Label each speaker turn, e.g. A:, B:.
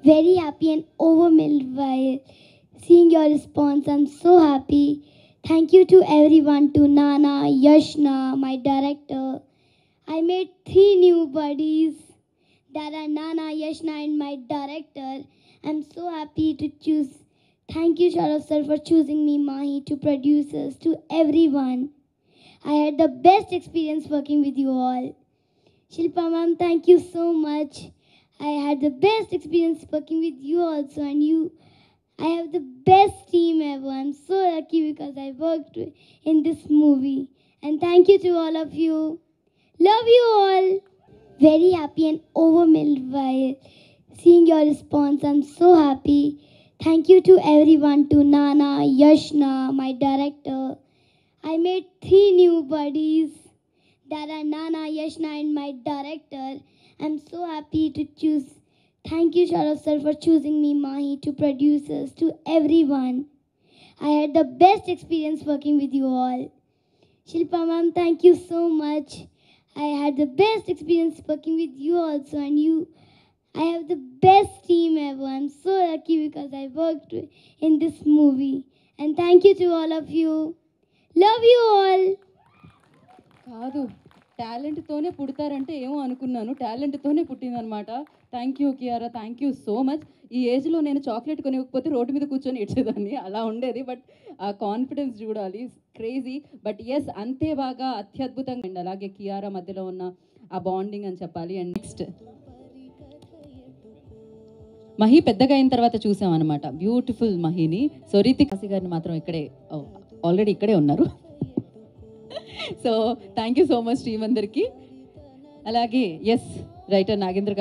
A: Very happy and overwhelmed by seeing your response. I'm so happy. Thank you to everyone, to Nana, Yashna, my director. I made 3 new buddies that are Nana, Yashna, and my director. I'm so happy to choose. Thank you, Sharav sir, for choosing me, Mahi, to producers, to everyone. I had the best experience working with you all. Shilpa ma'am, thank you so much. I had the best experience working with you also, and I have the best team ever. I'm so lucky because I worked in this movie. And thank you to all of you. Love you all. Very happy and overwhelmed by seeing your response. I'm so happy. Thank you to everyone, to Nana, Yashna, my director. I made 3 new buddies that are Nana, Yashna, and my director. I'm so happy to choose. Thank you, Sharav sir, for choosing me, Mahi, to producers, to everyone. I had the best experience working with you all. Shilpa ma'am, thank you so much. I had the best experience working with you also, and I have the best team ever. I'm so lucky because I worked in this movie. And thank you to all of you. Love you all.
B: కాదు టాలెంట్తోనే పుడతారంటే ఏమో అనుకున్నాను, టాలెంట్తోనే పుట్టిందనమాట. Thank you Kiara, thank you so much. ఈ ఏజ్లో నేను chocolate కొనివ్వకపోతే road మీద కూర్చొని ఇచ్చేదాన్ని, అలా ఉండేది. బట్ ఆ కాన్ఫిడెన్స్ చూడాలి, క్రేజీ. బట్ ఎస్, అంతే బాగా అత్యద్భుతంగా అండి. అలాగే కియారా మధ్యలో ఉన్న ఆ బాండింగ్ అని చెప్పాలి. అండ్ నెక్స్ట్ మహి పెద్దగా అయిన తర్వాత చూసామన్నమాట, బ్యూటిఫుల్ మహిని. సో రితిక్ గారిని మాత్రం ఇక్కడే, ఆల్రెడీ ఇక్కడే ఉన్నారు. So thank you so much team అందరికీ. అలాగే ఎస్, రైటర్ నాగేంద్ర